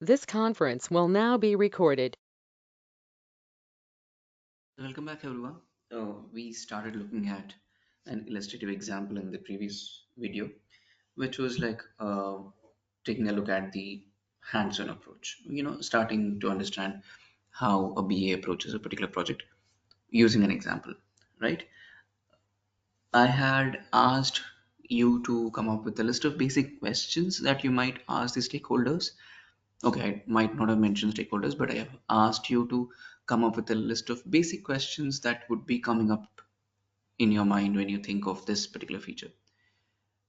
This conference will now be recorded. Welcome back, everyone. We started looking at an illustrative example in the previous video, which was like taking a look at the hands-on approach. Starting to understand how a BA approaches a particular project using an example, right? I had asked you to come up with a list of basic questions that you might ask the stakeholders. Okay, I might not have mentioned stakeholders, but I have asked you to come up with a list of basic questions that would be coming up in your mind when you think of this particular feature.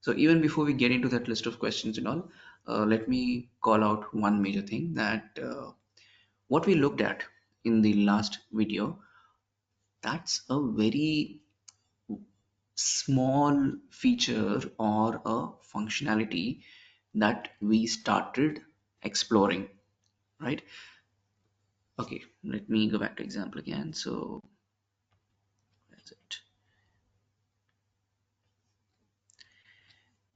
So even before we get into that list of questions and all, let me call out one major thing that what we looked at in the last video, that's a very small feature or a functionality that we started exploring, right? Okay, let me go back to example again. So that's it.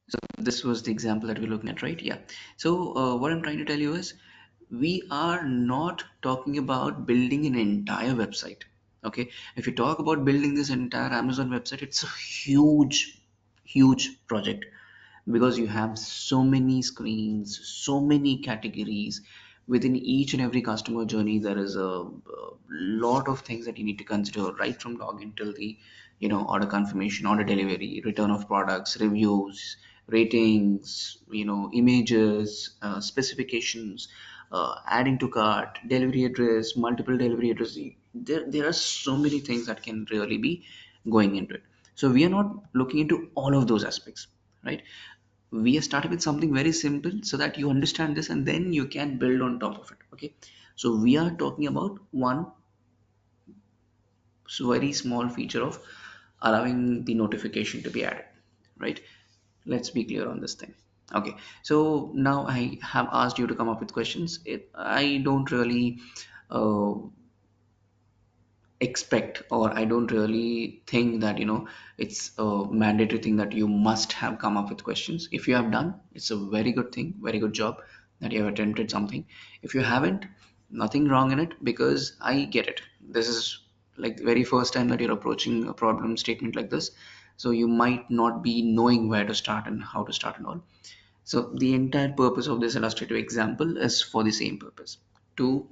So this was the example that we're looking at, right? Yeah. So what I'm trying to tell you is we are not talking about building an entire website. Okay. If you talk about building this entire Amazon website, it's a huge, huge project because you have so many screens, so many categories. Within each and every customer journey, there is a lot of things that you need to consider, right from login till the order confirmation, order delivery, return of products, reviews, ratings, images, specifications, adding to cart, delivery address, multiple delivery address. There are so many things that can really be going into it. So we are not looking into all of those aspects, right? We have started with something very simple so that you understand this and then you can build on top of it. Okay, so we are talking about one very small feature of allowing the notification to be added, right? Let's be clear on this thing. Okay, so now I have asked you to come up with questions. I don't really uh, expect, or I don't really think that it's a mandatory thing that you must have come up with questions. If you have done, it's a very good thing, very good job that you have attempted something. If you haven't, nothing wrong in it, because I get it. This is like the very first time that you're approaching a problem statement like this, so you might not be knowing where to start and how to start and all. So the entire purpose of this illustrative example is for the same purpose, to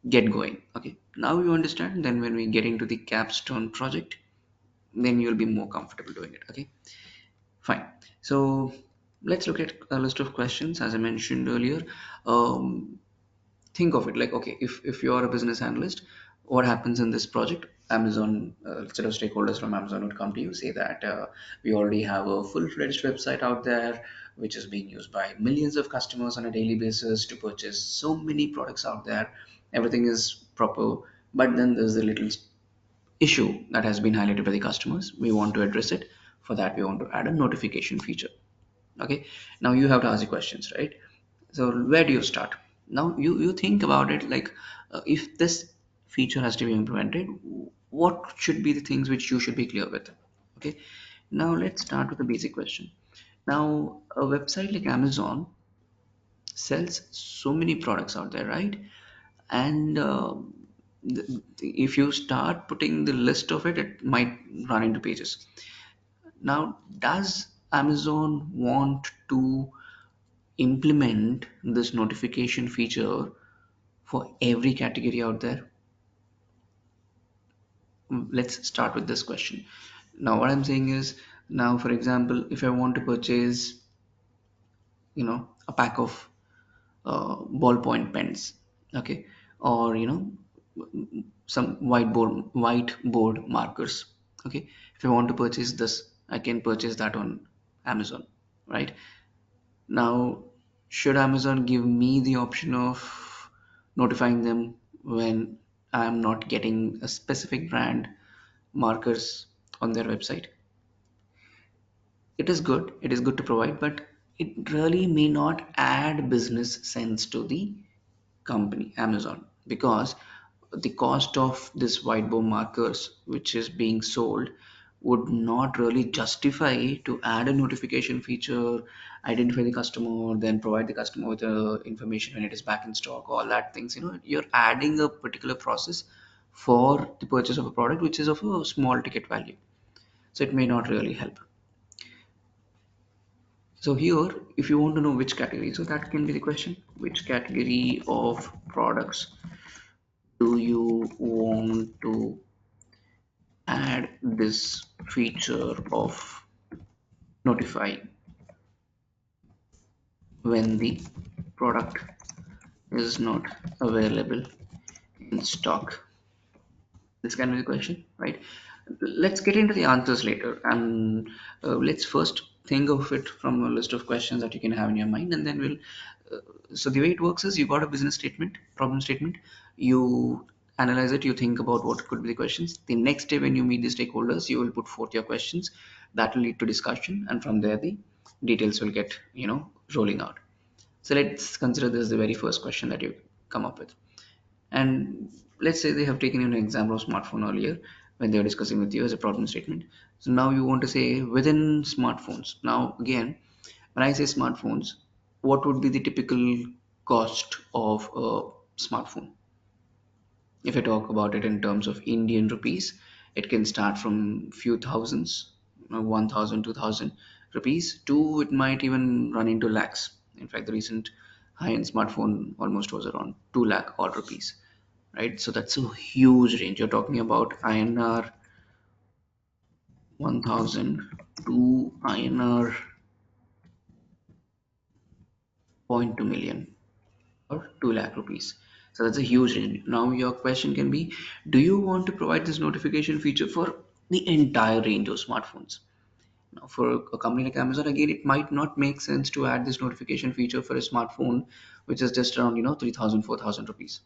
get going. Okay, now you understand. Then when we get into the capstone project, then you'll be more comfortable doing it. Okay, fine. So let's look at a list of questions. As I mentioned earlier, um, think of it like, okay, if you're a business analyst, what happens in this project? Amazon, set of stakeholders from Amazon would come to you, say that we already have a full-fledged website out there which is being used by millions of customers on a daily basis to purchase so many products out there. Everything is proper, but then there's a little issue that has been highlighted by the customers. We want to address it. For that, we want to add a notification feature. Okay, now you have to ask the questions, right? So where do you start? Now you think about it like, if this feature has to be implemented, what should be the things which you should be clear with? Okay, now let's start with a basic question. Now a website like Amazon sells so many products out there, right? And if you start putting the list of it, it might run into pages. Now, does Amazon want to implement this notification feature for every category out there? Let's start with this question. Now what I'm saying is, now for example, if I want to purchase a pack of ballpoint pens, okay, or some whiteboard markers, okay, if I want to purchase this, I can purchase that on Amazon, right? Now, should Amazon give me the option of notifying them when I'm not getting a specific brand markers on their website? It is good to provide, but it really may not add business sense to the company Amazon, because the cost of this whiteboard markers which is being sold would not really justify to add a notification feature, identify the customer, then provide the customer with the information when it is back in stock, all that things. You're adding a particular process for the purchase of a product which is of a small ticket value. So it may not really help. So here, if you want to know which category, so that can be the question: which category of products do you want to add this feature of notify when the product is not available in stock? This can be the question, right? Let's get into the answers later, and let's first think of it from a list of questions that you can have in your mind, and then we'll. So the way it works is you got a business statement, problem statement, you analyze it, you think about what could be the questions. The next day, when you meet the stakeholders, you will put forth your questions. That will lead to discussion, and from there, the details will get rolling out. So let's consider this the very first question that you come up with. And let's say they have taken an example of smartphone earlier when they were discussing with you as a problem statement. So now you want to say within smartphones. Now again, when I say smartphones, what would be the typical cost of a smartphone? If I talk about it in terms of Indian rupees, it can start from few thousands, 1,000, 2,000 rupees, to it might even run into lakhs. In fact, the recent high-end smartphone almost was around 2 lakh odd rupees, right? So that's a huge range. You're talking about INR 1,000 to INR zero point 0.2 million or 2 lakh rupees. So that's a huge range. Now your question can be, do you want to provide this notification feature for the entire range of smartphones? Now for a company like Amazon, again, it might not make sense to add this notification feature for a smartphone which is just around 3,000, 4,000 rupees.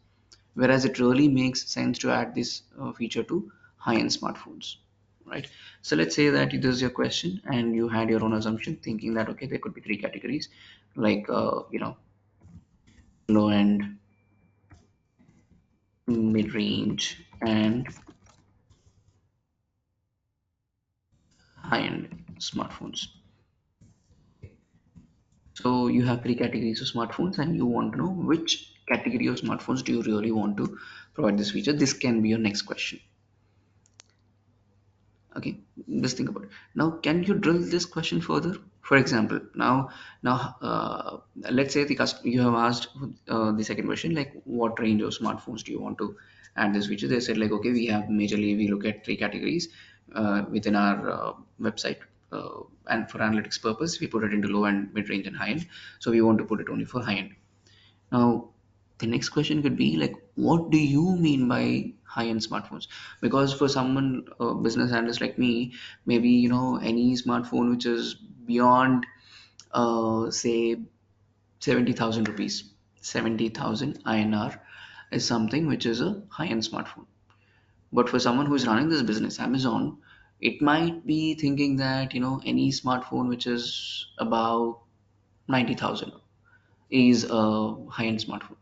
Whereas it really makes sense to add this feature to high-end smartphones, right? So let's say that this is your question and you had your own assumption thinking that okay, there could be three categories, like low end, mid-range, and high-end smartphones. So you have three categories of smartphones and you want to know which category of smartphones do you really want to provide this feature. This can be your next question. Okay, just think about it. Now can you drill this question further? For example, now let's say you have asked the second question, like what range of smartphones do you want to add this feature. They said like, okay, we have majorly we look at three categories within our website, and for analytics purpose we put it into low end, mid range, and high end. So we want to put it only for high end. Now, the next question could be like, what do you mean by high-end smartphones? Because for someone, a business analyst like me, maybe any smartphone which is beyond, say, 70,000 rupees, 70,000 INR is something which is a high-end smartphone. But for someone who is running this business, Amazon, it might be thinking that any smartphone which is about 90,000 is a high-end smartphone.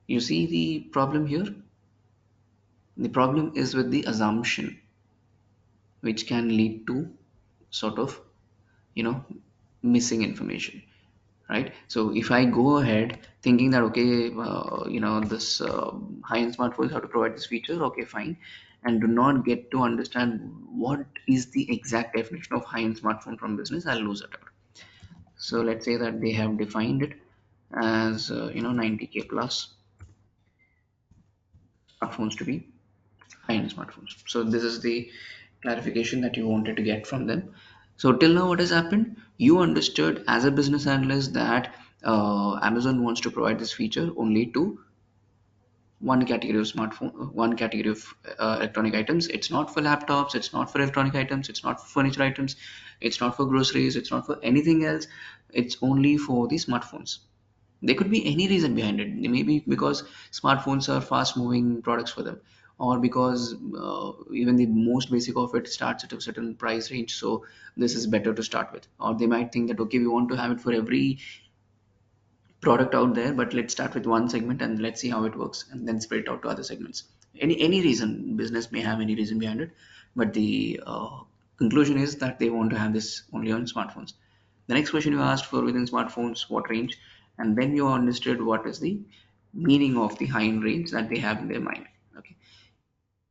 You see the problem here? The problem is with the assumption, which can lead to sort of, you know, missing information, right? So if I go ahead thinking that, okay, this high-end smartphones have to provide this feature, okay, fine, and do not get to understand what is the exact definition of high-end smartphone from business, I'll lose it out. So let's say that they have defined it as, 90K plus smartphones to be high-end smartphones. So this is the clarification that you wanted to get from them. So till now, what has happened? You understood as a business analyst that Amazon wants to provide this feature only to one category of smartphone, one category of electronic items. It's not for laptops. It's not for electronic items. It's not for furniture items. It's not for groceries. It's not for anything else. It's only for the smartphones. There could be any reason behind it. Maybe because smartphones are fast moving products for them, or because even the most basic of it starts at a certain price range, so this is better to start with. Or they might think that okay, we want to have it for every product out there, but let's start with one segment and let's see how it works and then spread it out to other segments. Any reason, business may have any reason behind it. but the conclusion is that they want to have this only on smartphones. The next question you asked for within smartphones, what range, and then you understood what is the meaning of the high end range that they have in their mind. Okay.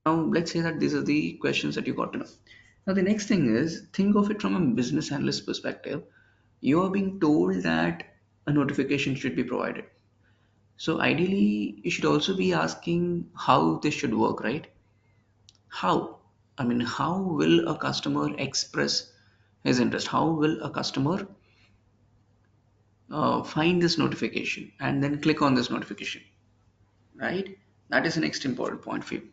Now let's say that these are the questions that you got to know. Now the next thing is, think of it from a business analyst perspective. You are being told that a notification should be provided. So ideally, you should also be asking how this should work, right? How? I mean, how will a customer express his interest? How will a customer find this notification and then click on this notification, right? That is the next important point for you.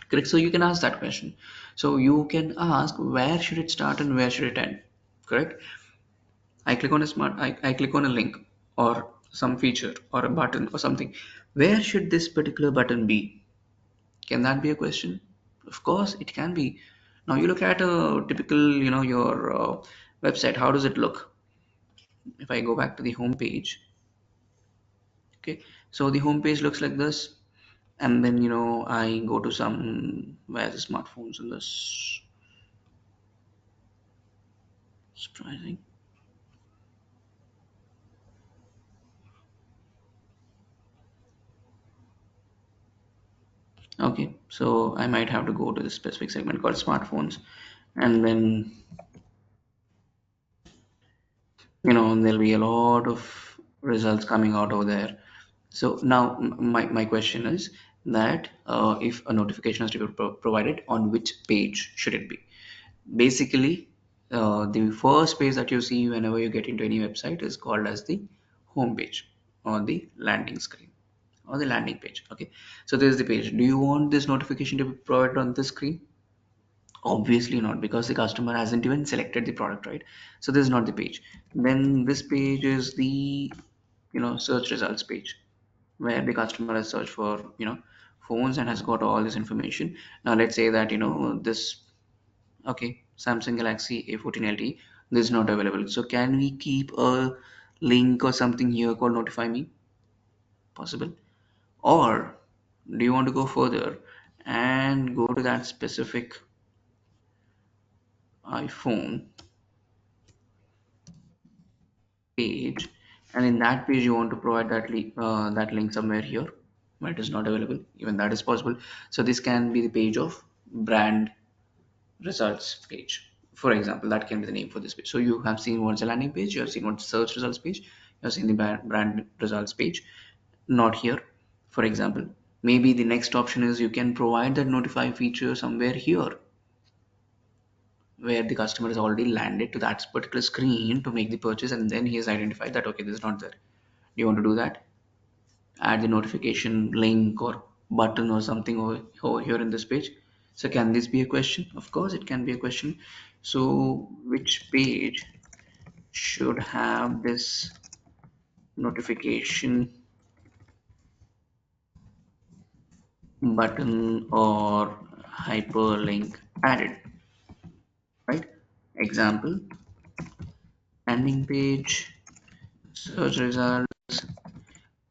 Correct. So you can ask that question. So you can ask, where should it start and where should it end? Correct. I click on a link or some feature or a button or something. Where should this particular button be? Can that be a question? Of course, it can be. Now you look at a typical, your website. How does it look? If I go back to the home page, okay. So the home page looks like this, and then I go to some where's the smartphones in this. Surprising. Okay, so I might have to go to this specific segment called smartphones, and then there'll be a lot of results coming out over there. So now my question is that if a notification has to be provided, on which page should it be? Basically, the first page that you see whenever you get into any website is called as the home page or the landing screen or the landing page. Okay, so this is the page. Do you want this notification to be provided on this screen? Obviously not, because the customer hasn't even selected the product, right? So this is not the page. Then this page is the search results page, where the customer has searched for phones and has got all this information. Now let's say that this, okay, Samsung Galaxy A14 LTE, this is not available. So can we keep a link or something here called notify me? Possible. Or do you want to go further and go to that specific iPhone page, and in that page you want to provide that link somewhere here where it is not available? Even that is possible. So this can be the page of brand results page, for example. That can be the name for this page. So you have seen what's the landing page, you have seen what's search results page, you have seen the brand results page. Not here. For example, maybe the next option is you can provide that notify feature somewhere here, where the customer has already landed to that particular screen to make the purchase, and then he has identified that okay, this is not there. Do you want to do that? Add the notification link or button or something over here in this page. So can this be a question? Of course it can be a question. So which page should have this notification button or hyperlink added, right? Example, landing page, search results,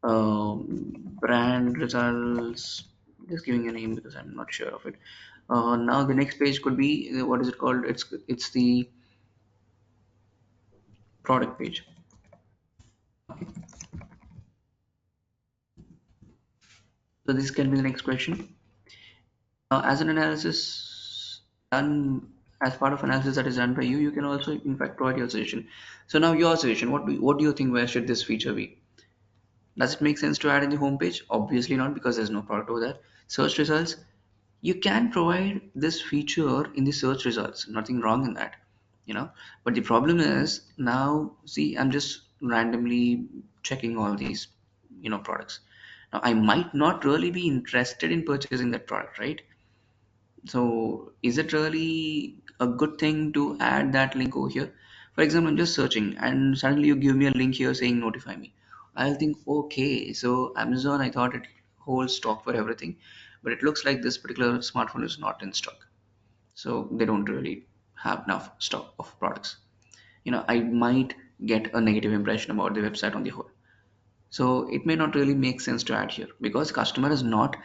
brand results. Just giving a name because I'm not sure of it. Now the next page could be what is it called? It's the product page. So this can be the next question. As an analysis done as part of analysis that is done by you, you can also in fact provide your suggestion. So now your suggestion. What do you think? Where should this feature be? Does it make sense to add in the home page? Obviously not, because there's no product over there. Search results. You can provide this feature in the search results. Nothing wrong in that, But the problem is now, see, I'm just randomly checking all these, products. Now I might not really be interested in purchasing that product, right? So is it really a good thing to add that link over here? For example, I'm just searching and suddenly you give me a link here saying notify me. I'll think, okay, so Amazon, I thought it holds stock for everything, but it looks like this particular smartphone is not in stock. So they don't really have enough stock of products. I might get a negative impression about the website on the whole. So it may not really make sense to add here because customer is not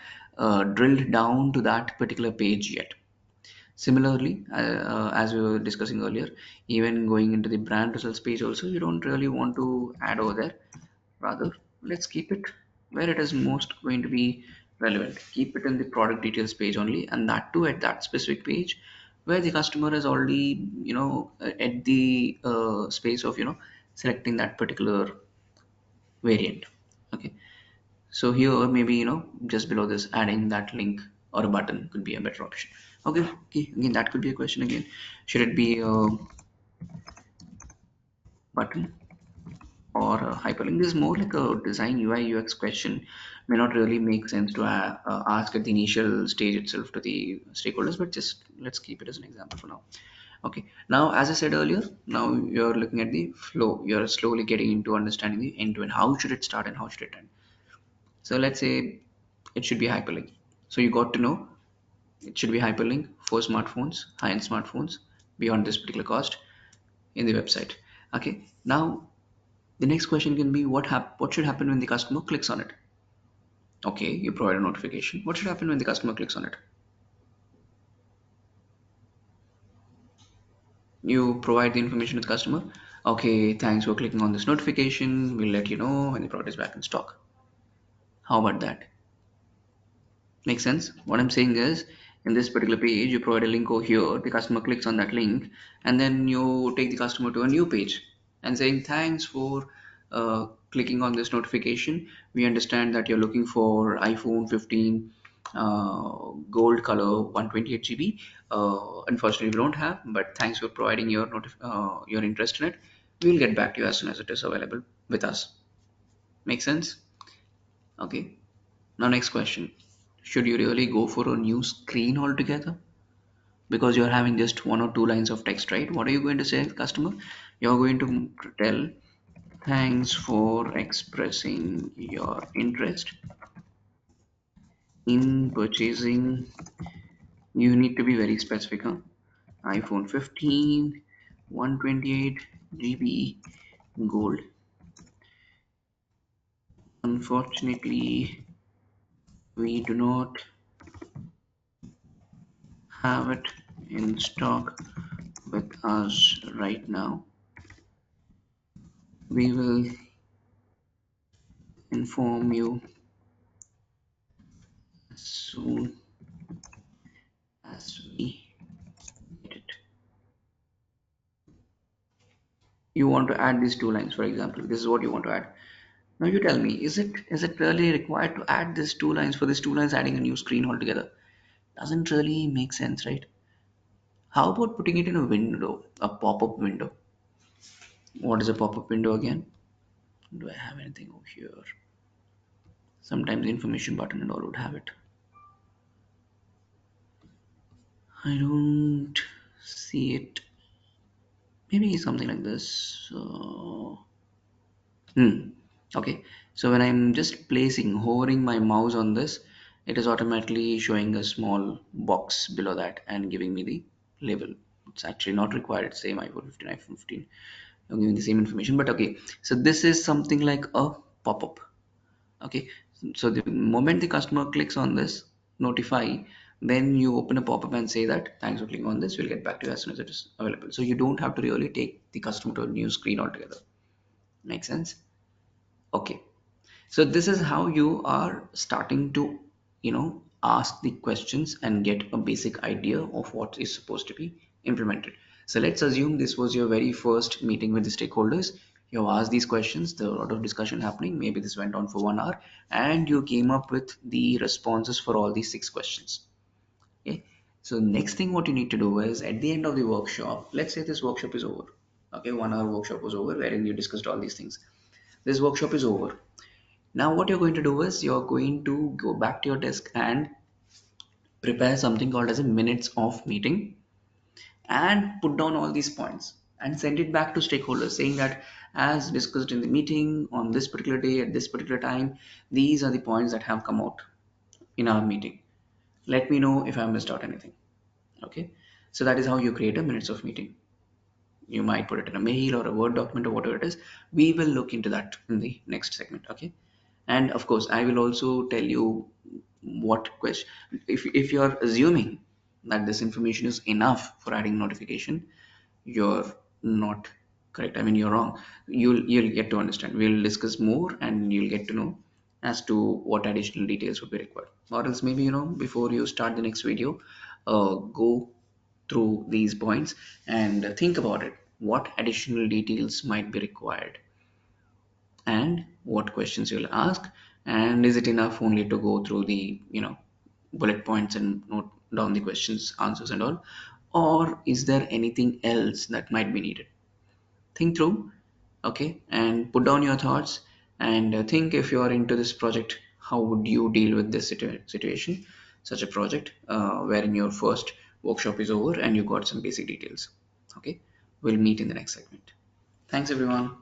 drilled down to that particular page yet. Similarly, as we were discussing earlier, even going into the brand results page also, you don't really want to add over there. Rather, let's keep it where it is most going to be relevant. Keep it in the product details page only, and that too at that specific page where the customer is already, at the space of, selecting that particular variant. Okay. So here, maybe, just below this, adding that link or a button could be a better option. Okay. Okay. Again, that could be a question again. Should it be a button or a hyperlink? This is more like a design UI UX question. May not really make sense to ask at the initial stage itself to the stakeholders, but just let's keep it as an example for now. Okay. Now, as I said earlier, now you're looking at the flow. You're slowly getting into understanding the end to end. How should it start and how should it end? So let's say it should be hyperlink. So you got to know it should be hyperlink for smartphones, high-end smartphones, beyond this particular cost in the website. Okay. Now the next question can be what should happen when the customer clicks on it? Okay, you provide a notification. What should happen when the customer clicks on it? You provide the information to the customer. Okay, thanks for clicking on this notification. We'll let you know when the product is back in stock. How about that? Make sense? What I'm saying is, in this particular page, you provide a link over here, the customer clicks on that link, and then you take the customer to a new page and saying, thanks for clicking on this notification. We understand that you're looking for iPhone 15 gold color 128 GB. Unfortunately, we don't have, but thanks for providing your interest in it. We'll get back to you as soon as it is available with us. Make sense? Okay. Now, next question. Should you really go for a new screen altogether? Because you're having just one or two lines of text, right? What are you going to say to the customer? You're going to tell, thanks for expressing your interest in purchasing. You need to be very specific, huh? iPhone 15, 128 GB gold. Unfortunately, we do not have it in stock with us right now. We will inform you as soon as we get it. You want to add these two lines, for example. This is what you want to add. Now you tell me, is it really required to add these two lines for these two lines adding a new screen altogether? Doesn't really make sense, right? How about putting it in a window, a pop-up window? What is a pop-up window again? Do I have anything over here? Sometimes the information button and all would have it. I don't see it. Maybe something like this. Okay, so when I'm just hovering my mouse on this, it is automatically showing a small box below that and giving me the label. It's actually not required. It's same iPhone 15, iPhone 15. I'm giving the same information, but okay. So this is something like a pop-up. Okay, so the moment the customer clicks on this, notify, then you open a pop-up and say that thanks for clicking on this. We'll get back to you as soon as it is available. So you don't have to really take the customer to a new screen altogether. Make sense? Okay. So this is how you are starting to, ask the questions and get a basic idea of what is supposed to be implemented. So let's assume this was your very first meeting with the stakeholders. You have asked these questions, there was a lot of discussion happening. Maybe this went on for 1 hour, and you came up with the responses for all these 6 questions. Okay. So next thing what you need to do is at the end of the workshop, let's say this workshop is over. Okay, 1 hour workshop was over wherein you discussed all these things. This workshop is over. Now, what you're going to do is you're going to go back to your desk and prepare something called as a minutes of meeting and put down all these points and send it back to stakeholders saying that as discussed in the meeting on this particular day at this particular time, these are the points that have come out in our meeting. Let me know if I missed out anything. Okay. So that is how you create a minutes of meeting. You might put it in a mail or a Word document or whatever it is. We will look into that in the next segment. Okay. And of course, I will also tell you what question, if you're assuming that this information is enough for adding notification, you're not correct. I mean, you're wrong. You'll get to understand. We'll discuss more, and you'll get to know as to what additional details would be required. Or else maybe, before you start the next video, go through these points and think about it. What additional details might be required, and what questions you'll ask, and is it enough only to go through the bullet points and note down the questions, answers, and all, or is there anything else that might be needed? Think through, okay, and put down your thoughts, and think, if you are into this project, how would you deal with this situation, such a project wherein your first workshop is over and you got some basic details. Okay, we'll meet in the next segment. Thanks everyone.